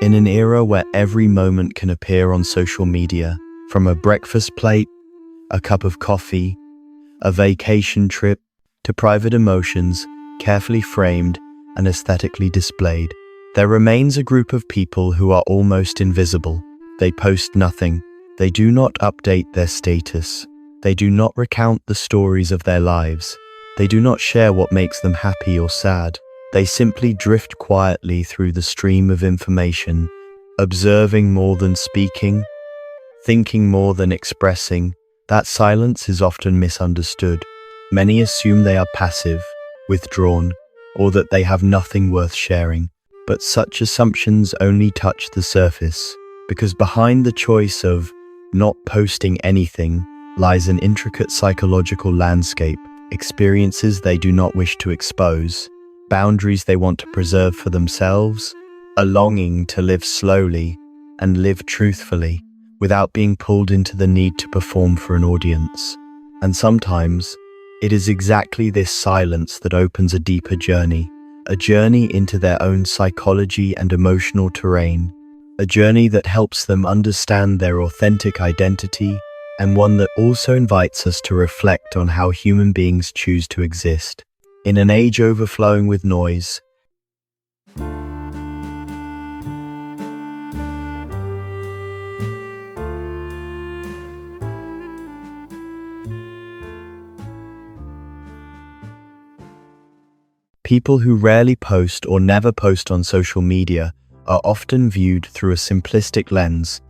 In an era where every moment can appear on social media, from a breakfast plate, a cup of coffee, a vacation trip, to private emotions, carefully framed and aesthetically displayed, there remains a group of people who are almost invisible. They post nothing. They do not update their status. They do not recount the stories of their lives. They do not share what makes them happy or sad. They simply drift quietly through the stream of information, observing more than speaking, thinking more than expressing. That silence is often misunderstood. Many assume they are passive, withdrawn, or that they have nothing worth sharing. But such assumptions only touch the surface, because behind the choice of not posting anything lies an intricate psychological landscape, experiences they do not wish to expose, boundaries they want to preserve for themselves, a longing to live slowly and live truthfully without being pulled into the need to perform for an audience. And sometimes, it is exactly this silence that opens a deeper journey, a journey into their own psychology and emotional terrain, a journey that helps them understand their authentic identity, and one that also invites us to reflect on how human beings choose to exist. In an age overflowing with noise, people who rarely post or never post on social media are often viewed through a simplistic lens.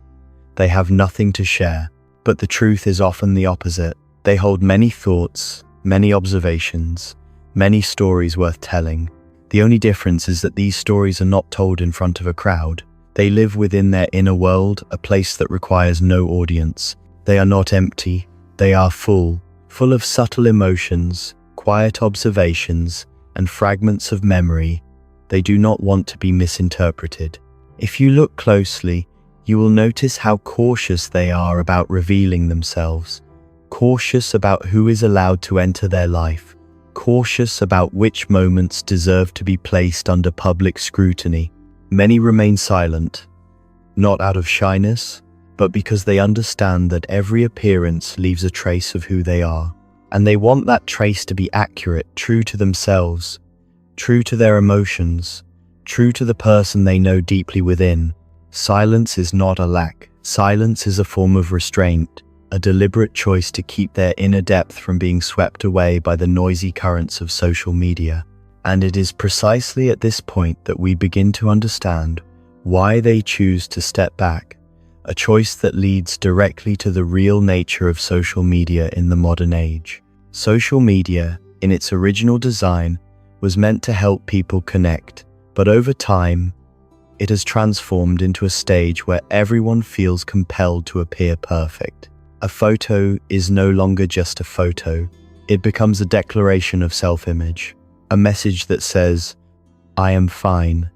They have nothing to share, but the truth is often the opposite. They hold many thoughts, many observations, many stories worth telling. The only difference is that these stories are not told in front of a crowd. They live within their inner world, a place that requires no audience. They are not empty, they are full of subtle emotions, quiet observations, and fragments of memory. They do not want to be misinterpreted. If you look closely, you will notice how cautious they are about revealing themselves, cautious about who is allowed to enter their life, cautious about which moments deserve to be placed under public scrutiny. Many remain silent, not out of shyness, but because they understand that every appearance leaves a trace of who they are. And they want that trace to be accurate, true to themselves, true to their emotions, true to the person they know deeply within. Silence is not a lack. Silence is a form of restraint, a deliberate choice to keep their inner depth from being swept away by the noisy currents of social media. And it is precisely at this point that we begin to understand why they choose to step back, a choice that leads directly to the real nature of social media in the modern age. Social media, in its original design, was meant to help people connect, but over time, it has transformed into a stage where everyone feels compelled to appear perfect. A photo is no longer just a photo. It becomes a declaration of self-image, a message that says, "I am fine,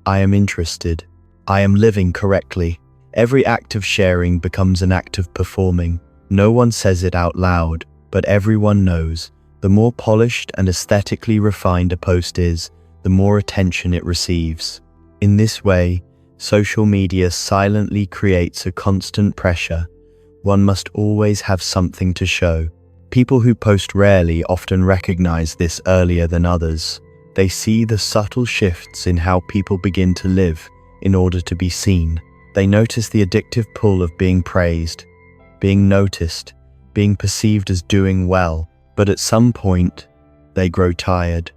I am interested, I am living correctly." Every act of sharing becomes an act of performing. No one says it out loud, but everyone knows. The more polished and aesthetically refined a post is, the more attention it receives. In this way, social media silently creates a constant pressure. One must always have something to show. People who post rarely often recognize this earlier than others. They see the subtle shifts in how people begin to live in order to be seen. They notice the addictive pull of being praised, being noticed, being perceived as doing well. But at some point, they grow tired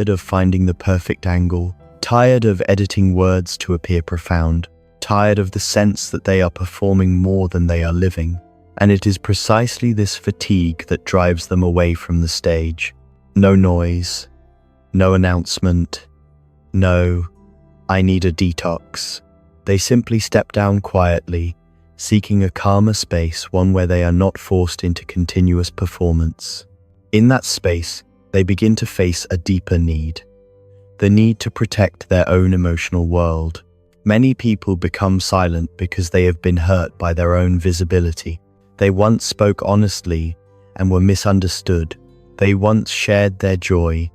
of finding the perfect angle, tired of editing words to appear profound, tired of the sense that they are performing more than they are living. And it is precisely this fatigue that drives them away from the stage. No noise, no announcement, no, "I need a detox." They simply step down quietly, seeking a calmer space, one where they are not forced into continuous performance. In that space, they begin to face a deeper need, the need to protect their own emotional world. Many people become silent because they have been hurt by their own visibility. They once spoke honestly and were misunderstood. They once shared their joy,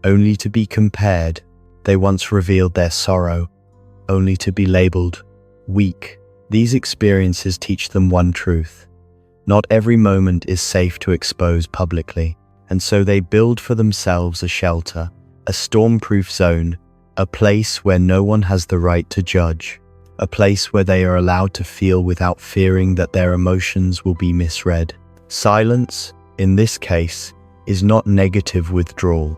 only to be compared. They once revealed their sorrow, only to be labeled weak. These experiences teach them one truth: not every moment is safe to expose publicly, and so they build for themselves a shelter, a storm-proof zone, a place where no one has the right to judge, a place where they are allowed to feel without fearing that their emotions will be misread. Silence, in this case, is not negative withdrawal.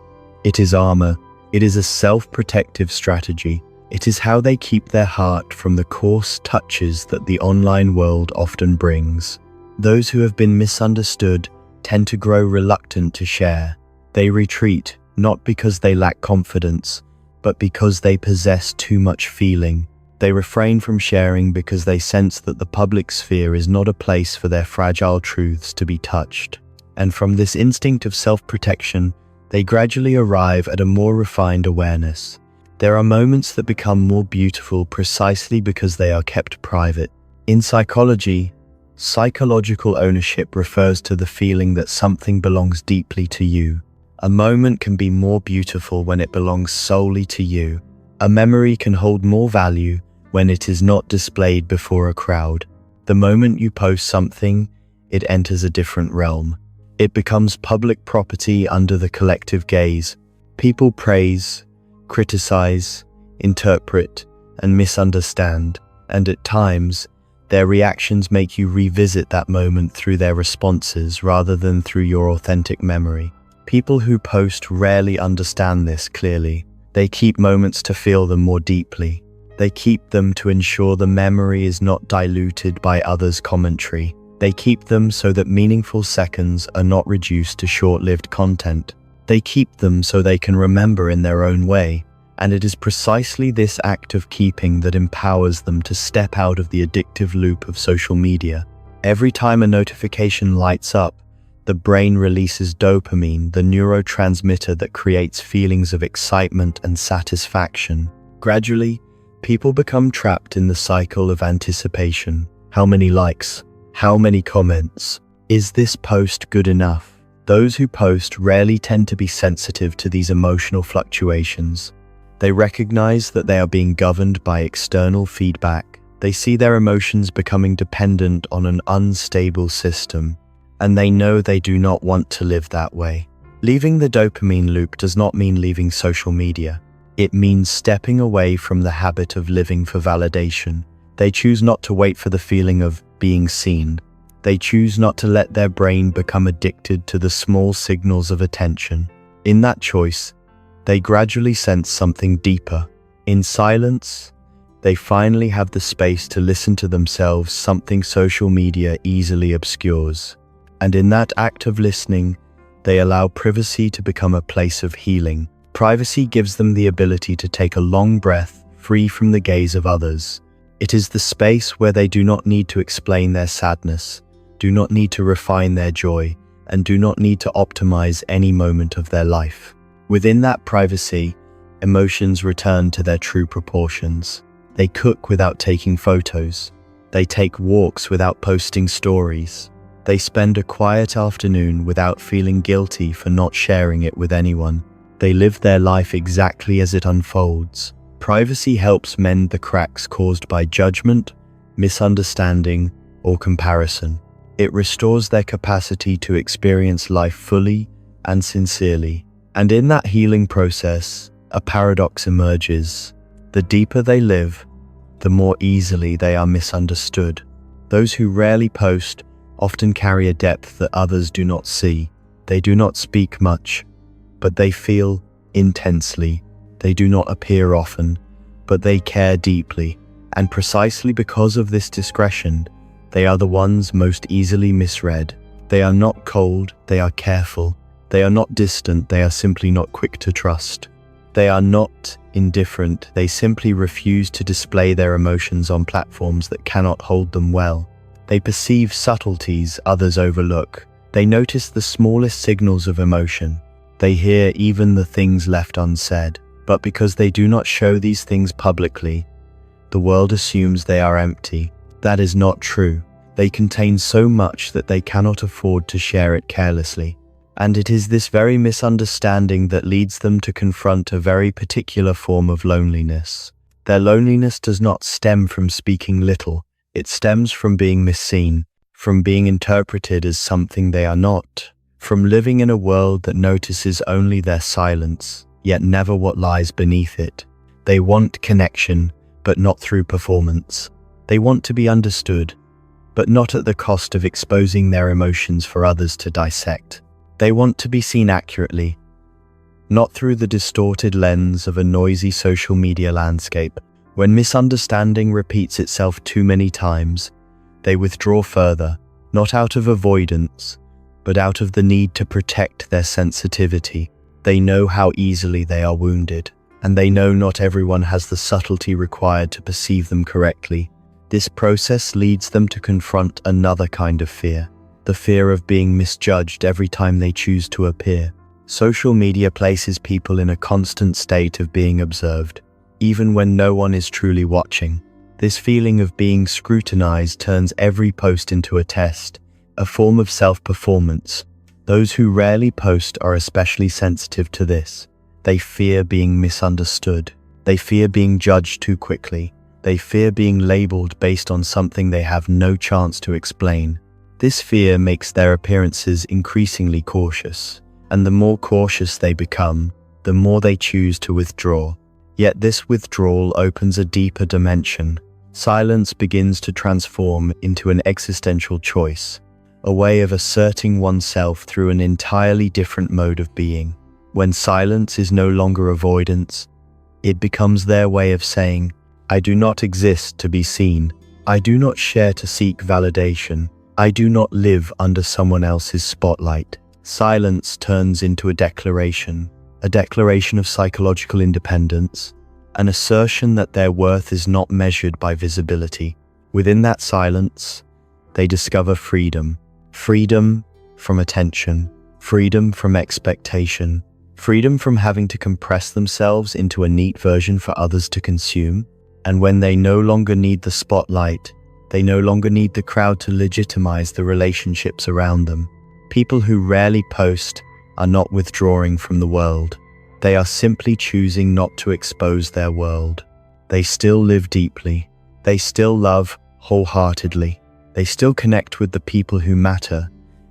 It is armor. It is a self-protective strategy. It is how they keep their heart from the coarse touches that the online world often brings. Those who have been misunderstood tend to grow reluctant to share. They retreat, not because they lack confidence, but because they possess too much feeling. They refrain from sharing because they sense that the public sphere is not a place for their fragile truths to be touched. And from this instinct of self-protection, they gradually arrive at a more refined awareness. There are moments that become more beautiful precisely because they are kept private. In psychology, psychological ownership refers to the feeling that something belongs deeply to you. A moment can be more beautiful when it belongs solely to you. A memory can hold more value when it is not displayed before a crowd. The moment you post something, it enters a different realm. It becomes public property under the collective gaze. People praise, criticize, interpret, and misunderstand, and at times, their reactions make you revisit that moment through their responses rather than through your authentic memory. People who post rarely understand this clearly. They keep moments to feel them more deeply. They keep them to ensure the memory is not diluted by others' commentary. They keep them so that meaningful seconds are not reduced to short-lived content. They keep them so they can remember in their own way, and it is precisely this act of keeping that empowers them to step out of the addictive loop of social media. Every time a notification lights up, the brain releases dopamine, the neurotransmitter that creates feelings of excitement and satisfaction. Gradually, people become trapped in the cycle of anticipation. How many likes? How many comments? Is this post good enough? Those who post rarely tend to be sensitive to these emotional fluctuations. They recognize that they are being governed by external feedback. They see their emotions becoming dependent on an unstable system, and they know they do not want to live that way. Leaving the dopamine loop does not mean leaving social media. It means stepping away from the habit of living for validation. They choose not to wait for the feeling of being seen. They choose not to let their brain become addicted to the small signals of attention. In that choice, they gradually sense something deeper. In silence, they finally have the space to listen to themselves, something social media easily obscures. And in that act of listening, they allow privacy to become a place of healing. Privacy gives them the ability to take a long breath, free from the gaze of others. It is the space where they do not need to explain their sadness, do not need to refine their joy, and do not need to optimize any moment of their life. Within that privacy, emotions return to their true proportions. They cook without taking photos. They take walks without posting stories. They spend a quiet afternoon without feeling guilty for not sharing it with anyone. They live their life exactly as it unfolds. Privacy helps mend the cracks caused by judgment, misunderstanding, or comparison. It restores their capacity to experience life fully and sincerely. And in that healing process, a paradox emerges. The deeper they live, the more easily they are misunderstood. Those who rarely post often carry a depth that others do not see. They do not speak much, but they feel intensely. They do not appear often, but they care deeply. And precisely because of this discretion, they are the ones most easily misread. They are not cold, they are careful. They are not distant, they are simply not quick to trust. They are not indifferent, they simply refuse to display their emotions on platforms that cannot hold them well. They perceive subtleties others overlook. They notice the smallest signals of emotion. They hear even the things left unsaid. But because they do not show these things publicly, the world assumes they are empty. That is not true. They contain so much that they cannot afford to share it carelessly. And it is this very misunderstanding that leads them to confront a very particular form of loneliness. Their loneliness does not stem from speaking little. It stems from being misseen, from being interpreted as something they are not, from living in a world that notices only their silence, yet never what lies beneath it. They want connection, but not through performance. They want to be understood, but not at the cost of exposing their emotions for others to dissect. They want to be seen accurately, not through the distorted lens of a noisy social media landscape. When misunderstanding repeats itself too many times, they withdraw further, not out of avoidance, but out of the need to protect their sensitivity. They know how easily they are wounded, and they know not everyone has the subtlety required to perceive them correctly. This process leads them to confront another kind of fear, the fear of being misjudged every time they choose to appear. Social media places people in a constant state of being observed, even when no one is truly watching. This feeling of being scrutinized turns every post into a test, a form of self-performance. Those who rarely post are especially sensitive to this. They fear being misunderstood. They fear being judged too quickly. They fear being labeled based on something they have no chance to explain. This fear makes their appearances increasingly cautious, and the more cautious they become, the more they choose to withdraw. Yet this withdrawal opens a deeper dimension. Silence begins to transform into an existential choice, a way of asserting oneself through an entirely different mode of being. When silence is no longer avoidance, it becomes their way of saying, "I do not exist to be seen. I do not share to seek validation. I do not live under someone else's spotlight." Silence turns into a declaration of psychological independence, an assertion that their worth is not measured by visibility. Within that silence, they discover freedom. Freedom from attention, freedom from expectation, freedom from having to compress themselves into a neat version for others to consume. And when they no longer need the spotlight, they no longer need the crowd to legitimize the relationships around them. People who rarely post are not withdrawing from the world. They are simply choosing not to expose their world. They still live deeply. They still love wholeheartedly. They still connect with the people who matter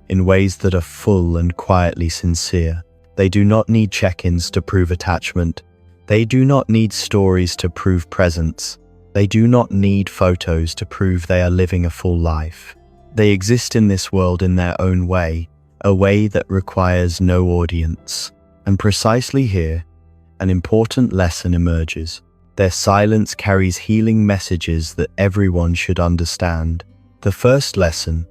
in ways that are full and quietly sincere. They do not need check-ins to prove attachment. They do not need stories to prove presence. They do not need photos to prove they are living a full life. They exist in this world in their own way, a way that requires no audience. And precisely here, an important lesson emerges. Their silence carries healing messages that everyone should understand. The first lesson: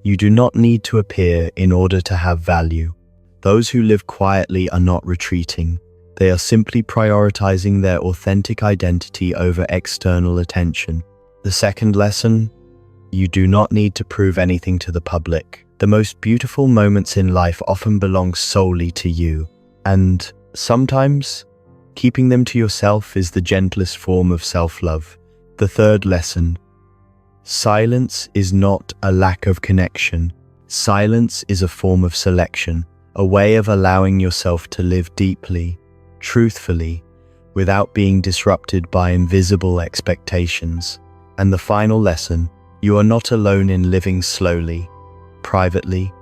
you do not need to appear in order to have value. Those who live quietly are not retreating. They are simply prioritizing their authentic identity over external attention. The second lesson: you do not need to prove anything to the public. The most beautiful moments in life often belong solely to you. And sometimes, keeping them to yourself is the gentlest form of self-love. The third lesson: silence is not a lack of connection. Silence is a form of selection, a way of allowing yourself to live deeply, truthfully, without being disrupted by invisible expectations. And the final lesson: you are not alone in living slowly, privately,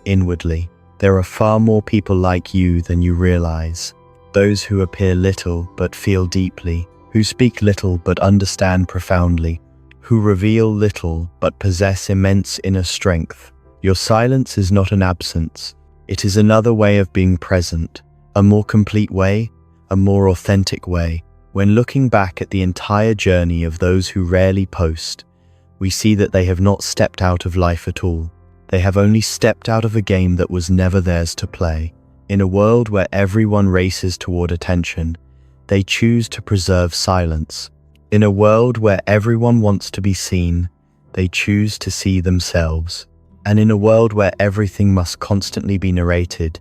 inwardly. There are far more people like you than you realize. Those who appear little but feel deeply, who speak little but understand profoundly, who reveal little but possess immense inner strength. Your silence is not an absence. It is another way of being present, a more complete way, a more authentic way. When looking back at the entire journey of those who rarely post, we see that they have not stepped out of life at all. They have only stepped out of a game that was never theirs to play. In a world where everyone races toward attention, they choose to preserve silence. In a world where everyone wants to be seen, they choose to see themselves. And in a world where everything must constantly be narrated,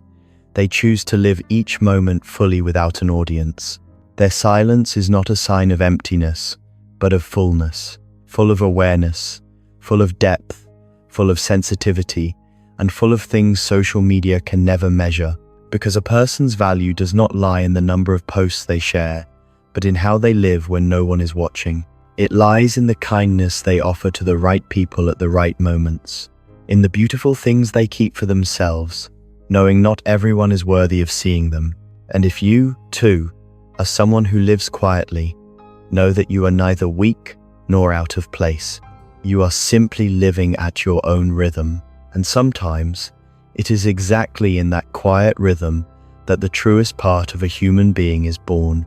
they choose to live each moment fully without an audience. Their silence is not a sign of emptiness, but of fullness, full of awareness, full of depth, full of sensitivity, and full of things social media can never measure. Because a person's value does not lie in the number of posts they share, but in how they live when no one is watching. It lies in the kindness they offer to the right people at the right moments, in the beautiful things they keep for themselves, knowing not everyone is worthy of seeing them. And if you, too, are someone who lives quietly, know that you are neither weak nor out of place. You are simply living at your own rhythm, and sometimes it is exactly in that quiet rhythm that the truest part of a human being is born.